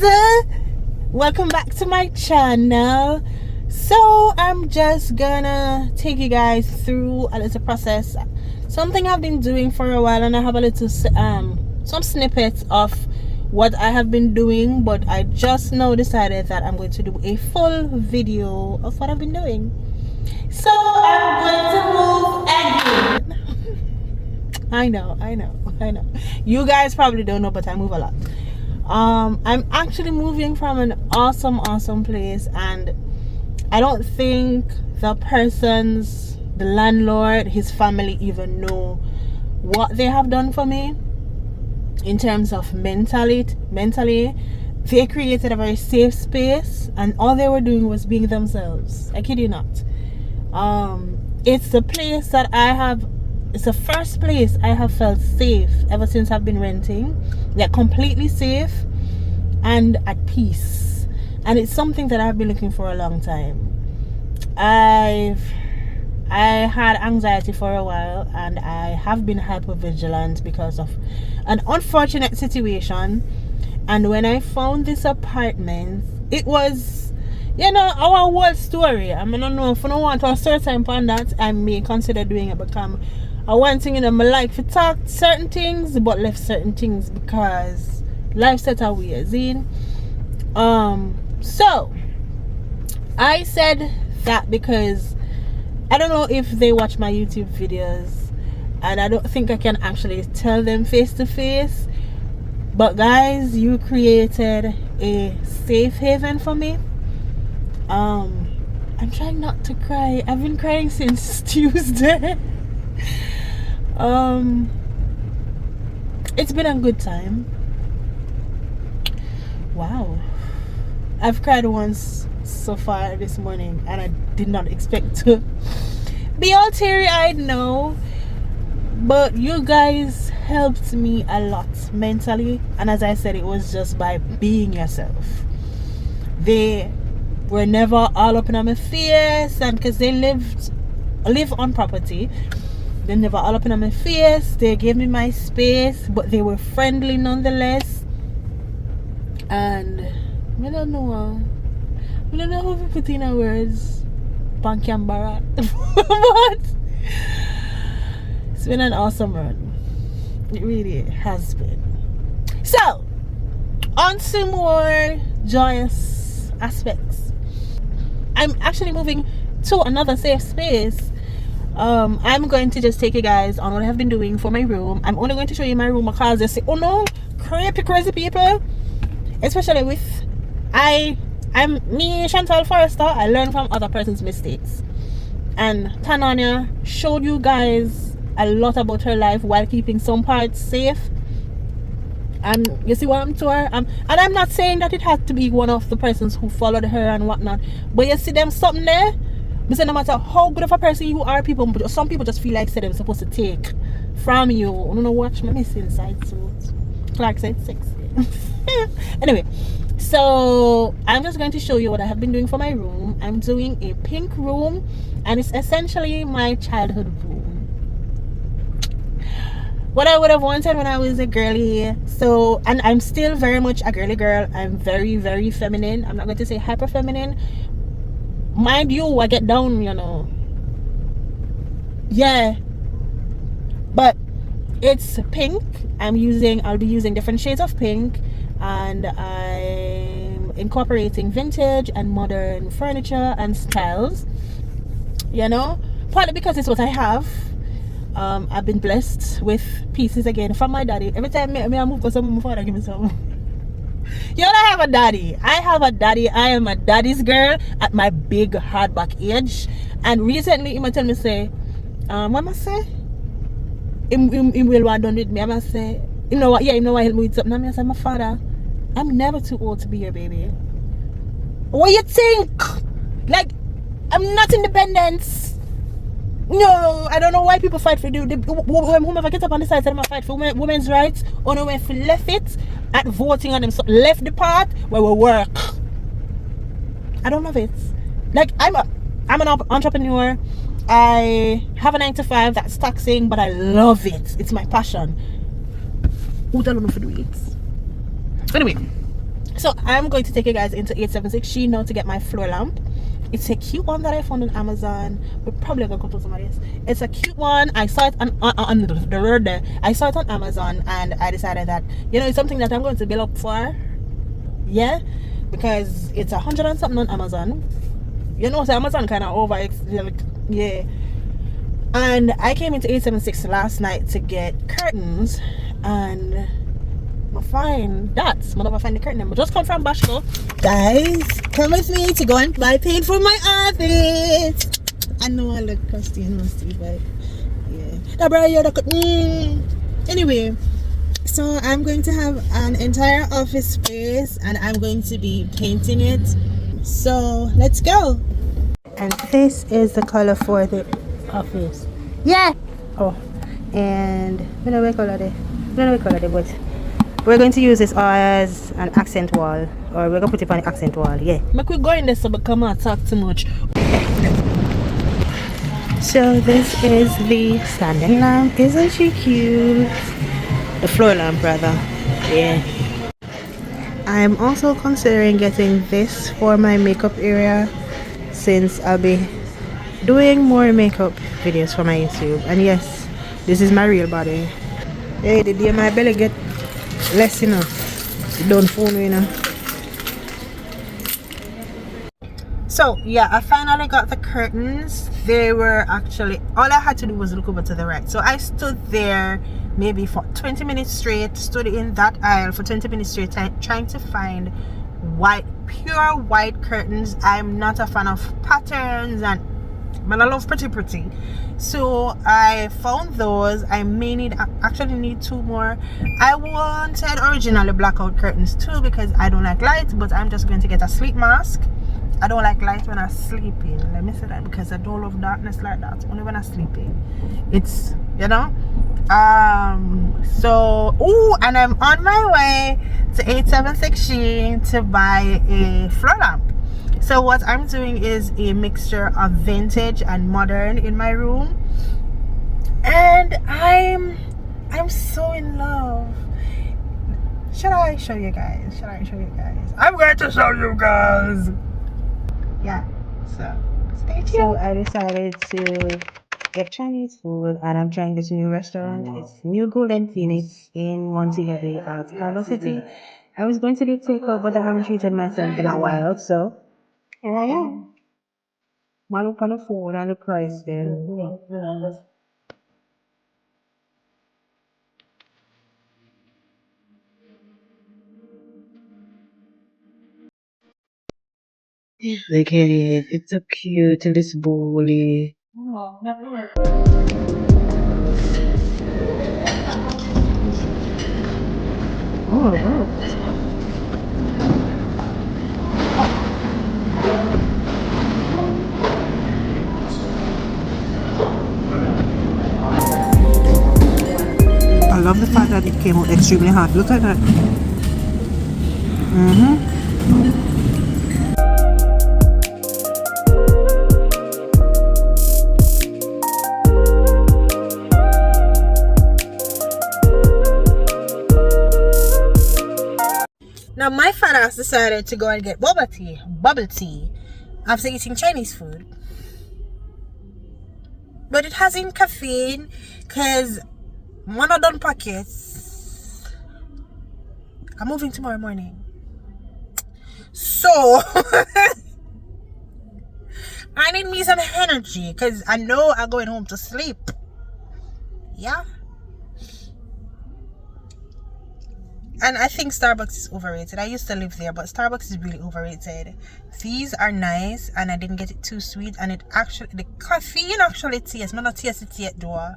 welcome back to my channel. So I'm just gonna take you guys through a little process, something I've been doing for a while, and I have a little some snippets of what I have been doing, but I just now decided that I'm going to do a full video of what I've been doing. So I'm going to move again. I know you guys probably don't know, but I move a lot. I'm actually moving from an awesome place, and I don't think the landlord, his family even know what they have done for me in terms of mentally. They created a very safe space, and all they were doing was being themselves. I kid you not. It's the place that it's the first place I have felt safe ever since I've been renting. Like completely safe and at peace, and it's something that I've been looking for a long time. I had anxiety for a while, and I have been hypervigilant because of an unfortunate situation. And when I found this apartment, it was, our whole story. I mean, I don't know if I don't want to assert time on that, I may consider doing it, because I want thing in my life to talk certain things but left certain things because life set our ways in. So I said that because I don't know if they watch my YouTube videos, and I don't think I can actually tell them face to face, but guys, you created a safe haven for me. I'm trying not to cry. I've been crying since Tuesday. It's been a good time. Wow, I've cried once so far this morning, and I did not expect to be all teary-eyed now, but you guys helped me a lot mentally, and as I said, it was just by being yourself. They were never all up in my face, and because they live on property, they never all up in my face. They gave me my space, but they were friendly nonetheless. And I don't know how to put in words, Pankambara. But it's been an awesome run. It really has been. So, on to more joyous aspects. I'm actually moving to another safe space. I'm going to just take you guys on what I have been doing for my room. I'm only going to show you my room because they say, oh no, crazy people. Especially with I'm me, Chantal Forrester. I learn from other person's mistakes, and Tananya showed you guys a lot about her life while keeping some parts safe. And you see what I'm to her, and I'm not saying that it had to be one of the persons who followed her and whatnot, but you see them something there, because no matter how good of a person you are, some people just feel like they're supposed to take from you. I don't know, watch my miss inside suit. Clark said sexy. Anyway, so I'm just going to show you what I have been doing for my room. I'm doing a pink room, and it's essentially my childhood room, what I would have wanted when I was a girly. So, and I'm still very much a girly girl. I'm very feminine. I'm not going to say hyper feminine, mind you. I get down, yeah, but it's pink. I'll be using different shades of pink, and I'm incorporating vintage and modern furniture and styles, partly because it's what I have. I've been blessed with pieces again from my daddy. Every time I move for something, my father give me some. I have a daddy. I am a daddy's girl at my big hardback age. And recently he might tell me, say, what must say? He will want done with me. I must say, you know what help me with something. I say, my father, I'm never too old to be your baby. What you think? Like, I'm not independent. No, I don't know why people fight for you. Whomever gets up on the side said I'm fight for women's rights, or no, if left it at voting on them, so left the part where we work. I don't love it. Like, I'm an entrepreneur. I have a 9-to-5 that's taxing, but I love it. It's my passion. Who don't know if do it? Anyway, So I'm going to take you guys into 876 She now to get my floor lamp. It's a cute one that I found on Amazon. We're probably gonna go to some of this. It's a cute one. I saw it on the road there. I saw it on Amazon, and I decided that, you know, it's something that I'm going to bill up for. Yeah, because it's 100 and something on Amazon. You know, so Amazon kind of over. Yeah. And I came into 876 last night to get curtains, and I find that's when I find the curtain. I just come from Bashko. Guys, come with me to go and buy paint for my office. I know I look crusty and musty, but yeah. Anyway, so I'm going to have an entire office space, and I'm going to be painting it. So let's go. And this is the color for the office. Yeah. Oh, and I don't know what color but we're going to use this as an accent wall, or we're gonna put it on the accent wall. Yeah. Make we go in there so we come and talk too much. So this is the standing lamp. Isn't she cute? The floor lamp rather. Yeah. I'm also considering getting this for my makeup area, since I'll be doing more makeup videos for my YouTube. And yes, this is my real body. Hey, the day my belly get less, you know, don't fool me, you know. So yeah, I finally got the curtains. They were actually, all I had to do was look over to the right. So I stood there maybe for 20 minutes straight, stood in that aisle for 20 minutes straight, trying to find white, pure white curtains. I'm not a fan of patterns, and man, I love pretty. So I found those. I may actually need two more. I wanted originally blackout curtains too, because I don't like light, but I'm just going to get a sleep mask. I don't like light when I'm sleeping. Let me say that, because I don't love darkness like that. Only when I'm sleeping. It's, you know. So, and I'm on my way to 876 Sheen to buy a floor lamp. So what I'm doing is a mixture of vintage and modern in my room, and I'm so in love. Should I show you guys? I'm going to show you guys. Yeah. So stay tuned. So I decided to get Chinese food, and I'm trying this new restaurant. It's New Golden Phoenix in Montego at Carlo City. I was going to do takeout, but I haven't treated myself in a while, so here I am. One look on the food and the price there. Look at it. It's so cute and it's bully. Oh. I love the fact that it came out extremely hot. Look at that. Now my fat ass decided to go and get bubble tea after eating Chinese food. But it has in caffeine, because one of done packets. I'm moving tomorrow morning. So I need me some energy, because I know I'm going home to sleep. Yeah. And I think Starbucks is overrated. I used to live there, but Starbucks is really overrated. These are nice, and I didn't get it too sweet, and it actually, the caffeine actually tastes. I'm not taste it yet though.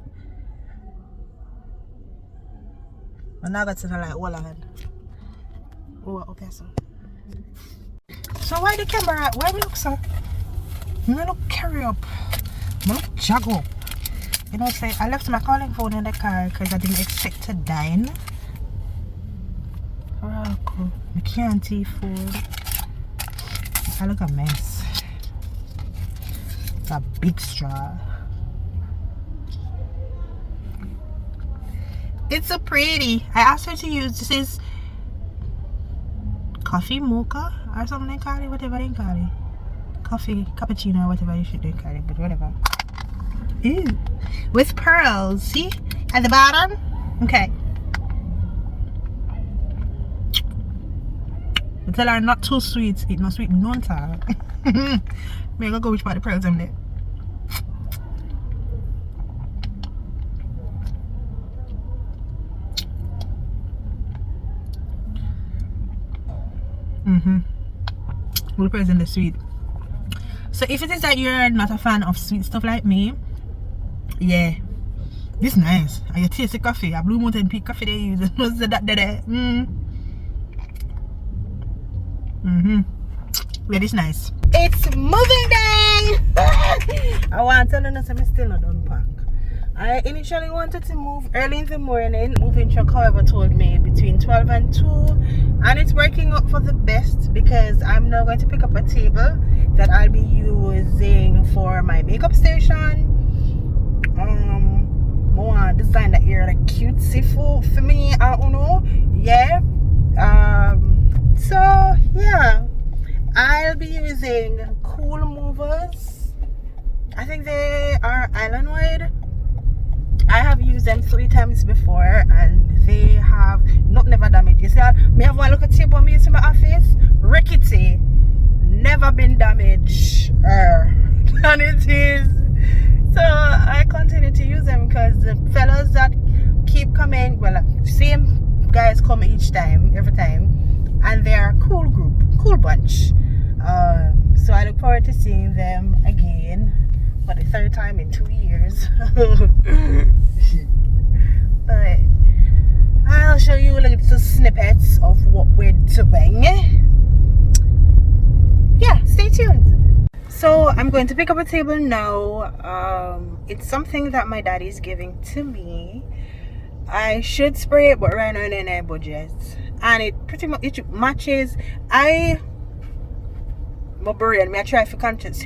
But now that's like Holland. Oh, okay, so why the camera? Why we look so? Me look carry up. Me look jog up. You know, say I left my calling phone in the car because I didn't expect to dine. Oh, cool. I can't eat food. I look a mess. It's a big straw. It's so pretty. I asked her to use, this is coffee mocha or something they call it, whatever they call it. Coffee, cappuccino, whatever you should they call it, but whatever. Ew. With pearls, see? At the bottom? Okay. But tell her not too sweet. It's not sweet none time. May I go which part of the pearls I'm there. We'll present the sweet. So if it is that you're not a fan of sweet stuff like me, yeah, this nice. And you taste the coffee. A Blue Mountain Peak coffee they use. What's that there? Yeah, this nice. It's moving day. I want to tell you that I'm still not done pack. I initially wanted to move early in the morning. Moving truck, however, told me between 12 and 2, and it's working out for the best because I'm now going to pick up a table that I'll be using for my makeup station. More design that you're like cutesy for me. I don't know. Yeah. So yeah, I'll be using Cool Movers. I think they are island wide. I have used them 3 times before and they have not never damaged. You see, me have one look at table me in my office, rickety, never been damaged, and it is. So I continue to use them because the fellas that keep coming, well, same guys come each time, every time, and they are a cool group, cool bunch. So I look forward to seeing them again for the 3rd time in 2 years. But I'll show you little snippets of what we're doing. Yeah, stay tuned. So I'm going to pick up a table now. It's something that my daddy is giving to me. I should spray it, but right now in a budget, and it pretty much it matches. I try to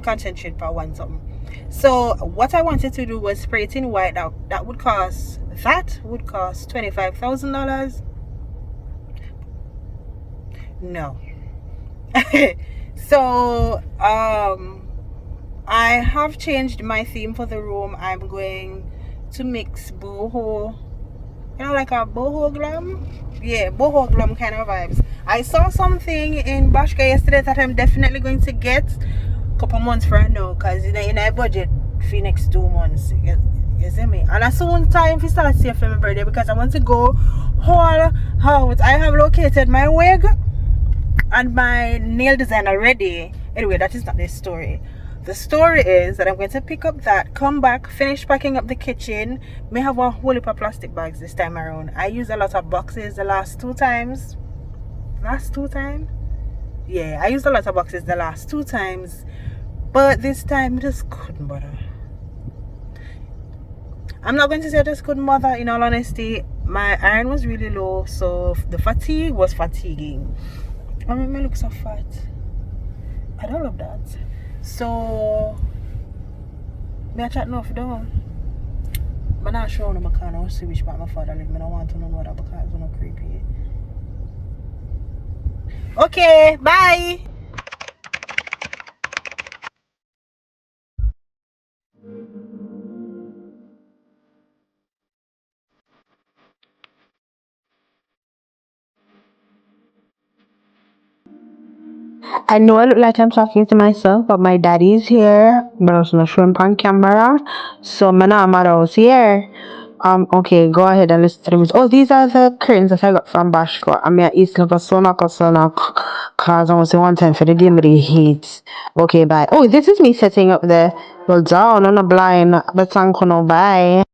concentrate for one something. So what I wanted to do was spray it in white. That would cost $25,000. No. So I have changed my theme for the room. I'm going to mix boho, like a boho glam. Yeah, boho glam kind of vibes. I saw something in Bashka yesterday that I'm definitely going to get a couple months from now, because in a budget for next 2 months. You see me? And as soon time to start saving for my birthday, because I want to go all out. I have located my wig and my nail design already. Anyway, that is not the story. The story is that I'm going to pick up that, come back, finish packing up the kitchen. May have one whole heap of plastic bags this time around. I used a lot of boxes the last 2 times. Yeah, I used a lot of boxes the last 2 times, but this time I just couldn't bother. I'm not going to say I just couldn't bother. In all honesty, my iron was really low, so the fatigue was fatiguing. I mean, I look so fat. I don't love that. So me I chat enough though. But not sure no I can't see which part my father live. I don't want to know what that because it's not creepy. Okay, bye. I know I look like I'm talking to myself, but my daddy's here, but I was not showing on camera, so my mother's here. Okay, go ahead and listen to the music. Oh, these are the curtains that I got from Bashko. I mean, it's like a sonak, cause I was the one time for the dim the heat. Okay, bye. Oh, this is me setting up the well down on a blind, but thank you, no bye.